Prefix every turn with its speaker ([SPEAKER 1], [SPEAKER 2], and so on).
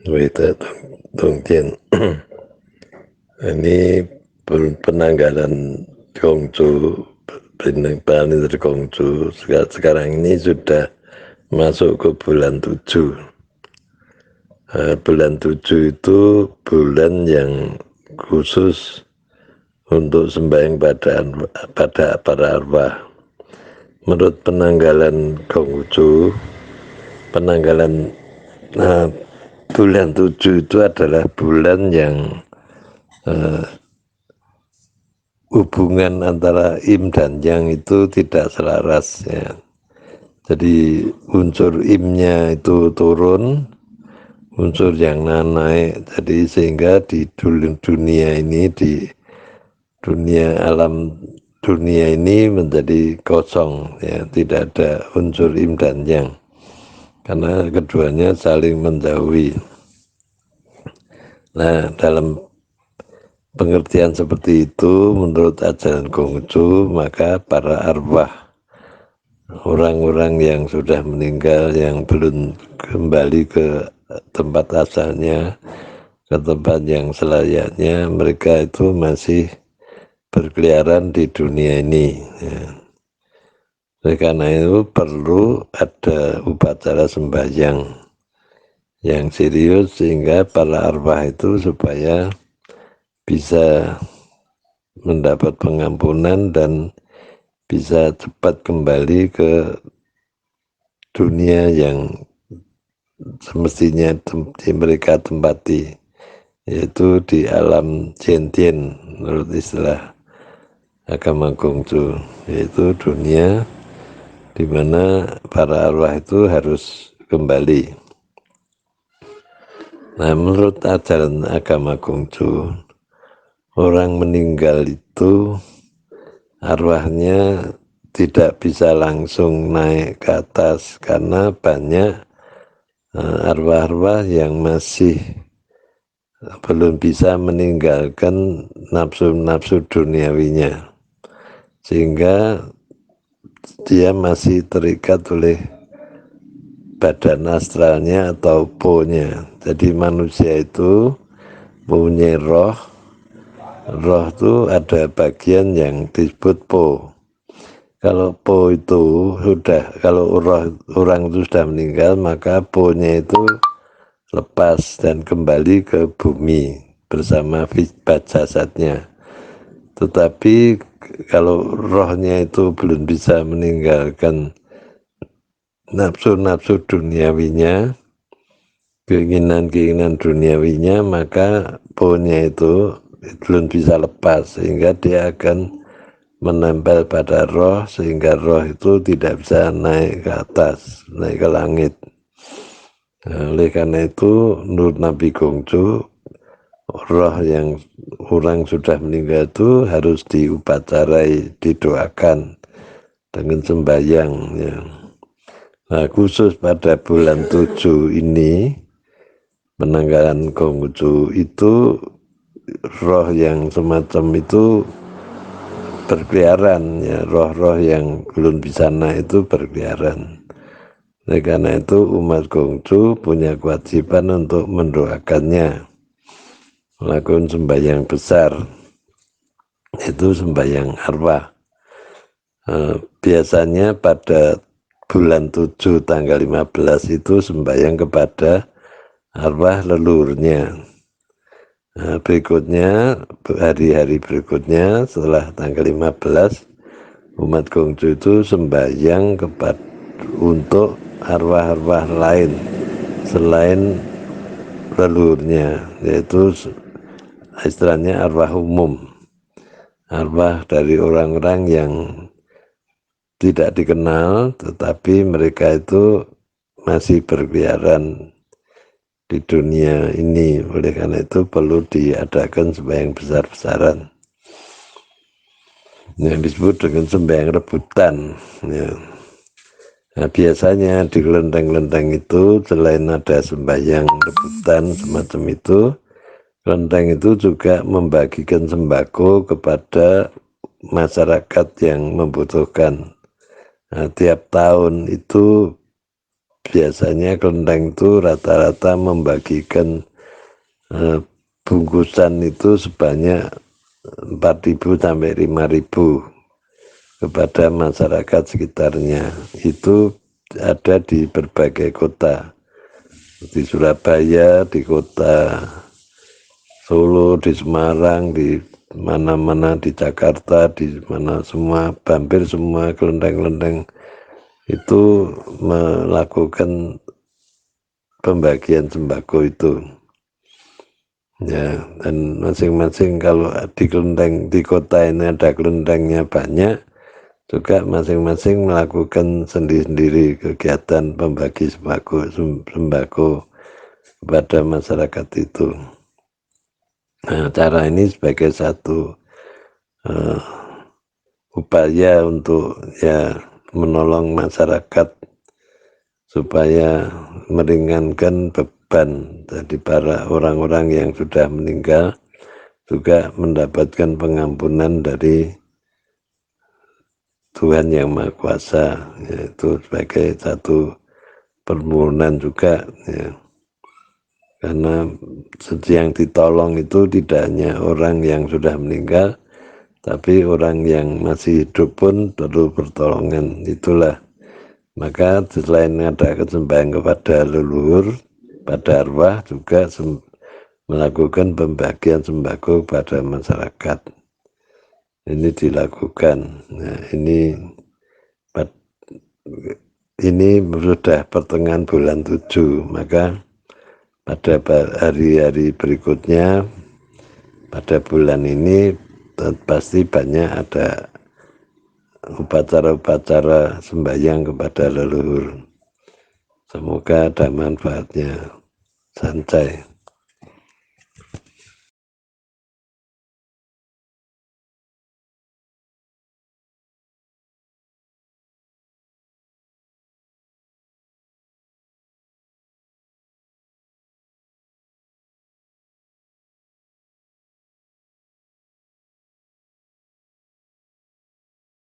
[SPEAKER 1] Wita Tongjian. Ini penanggalan Gongju, penanggalan dari Gongju sekarang ini sudah masuk ke bulan 7. Bulan 7 itu bulan yang khusus untuk sembahyang pada para arwah. Menurut penanggalan Gongju, penanggalan bulan 7 itu adalah bulan yang hubungan antara im dan yang itu tidak selaras ya. Jadi unsur imnya itu turun, unsur yang naik. Jadi sehingga di dunia ini, di dunia alam dunia ini menjadi kosong ya, tidak ada unsur im dan yang karena keduanya saling menjauhi. Nah, dalam pengertian seperti itu menurut ajaran Konghucu, maka para arwah orang-orang yang sudah meninggal yang belum kembali ke tempat asalnya, ke tempat yang selayaknya, mereka itu masih berkeliaran di dunia ini ya. Oleh karena itu perlu ada upacara sembahyang yang serius sehingga para arwah itu supaya bisa mendapat pengampunan dan bisa cepat kembali ke dunia yang semestinya mereka tempati, yaitu di alam Jiantien menurut istilah agama Konghucu, yaitu dunia di mana para arwah itu harus kembali. Nah, menurut ajaran agama Konghucu, orang meninggal itu arwahnya tidak bisa langsung naik ke atas karena banyak arwah-arwah yang masih belum bisa meninggalkan nafsu-nafsu duniawinya, sehingga dia masih terikat oleh badan astralnya atau po-nya. Jadi manusia itu punya roh, roh itu ada bagian yang disebut po. Kalau po itu sudah, kalau roh orang itu sudah meninggal, maka po-nya itu lepas dan kembali ke bumi bersama jasadnya. Tetapi kalau rohnya itu belum bisa meninggalkan nafsu-nafsu duniawinya, keinginan-keinginan duniawinya, maka po-nya itu belum bisa lepas sehingga dia akan menempel pada roh sehingga roh itu tidak bisa naik ke atas, naik ke langit. Nah, oleh karena itu menurut Nabi Konghucu, roh yang orang sudah meninggal itu harus diupacarai, didoakan dengan sembahyang ya. Nah, khusus pada bulan 7 ini penanggalan Konghucu itu roh yang semacam itu berkeliaran ya, roh-roh yang belum bisa naik itu berkeliaran. Oleh karena itu umat Konghucu punya kewajiban untuk mendoakannya, melakukan sembahyang besar, itu sembahyang arwah. Biasanya pada bulan 7 tanggal 15 itu sembahyang kepada arwah leluhurnya. Berikutnya, hari-hari berikutnya setelah tanggal 15, umat Konghucu itu sembahyang untuk arwah-arwah lain selain leluhurnya, yaitu istilahnya arwah umum, arwah dari orang-orang yang tidak dikenal tetapi mereka itu masih berkeliaran di dunia ini. Oleh karena itu perlu diadakan sembahyang besar-besaran yang disebut dengan sembahyang rebutan ya. Nah, biasanya di kelenteng-kelenteng itu selain ada sembahyang rebutan semacam itu, kelenteng itu juga membagikan sembako kepada masyarakat yang membutuhkan. Nah, tiap tahun itu biasanya kelenteng itu rata-rata membagikan bungkusan itu sebanyak 4.000 sampai 5.000 kepada masyarakat sekitarnya. Itu ada di berbagai kota, di Surabaya, di kota Solo, di Semarang, di mana-mana, di Jakarta, di mana semua, hampir semua kelenteng-kelenteng itu melakukan pembagian sembako itu. Ya, dan masing-masing kalau di kelenteng, di kota ini ada kelentengnya banyak, juga masing-masing melakukan sendiri-sendiri kegiatan pembagi sembako kepada masyarakat itu. Nah, cara ini sebagai satu upaya untuk ya menolong masyarakat supaya meringankan beban dari para orang-orang yang sudah meninggal, juga mendapatkan pengampunan dari Tuhan Yang Maha Kuasa, yaitu sebagai satu permohonan juga ya. Karena yang ditolong itu tidak hanya orang yang sudah meninggal, tapi orang yang masih hidup pun perlu pertolongan. Itulah, maka selain ada kesembahan kepada leluhur, pada arwah, juga melakukan pembagian sembako pada masyarakat. Ini dilakukan. Nah, ini sudah pertengahan bulan 7, maka pada hari-hari berikutnya pada bulan ini pasti banyak ada upacara-upacara sembahyang kepada leluhur. Semoga ada manfaatnya. Santai.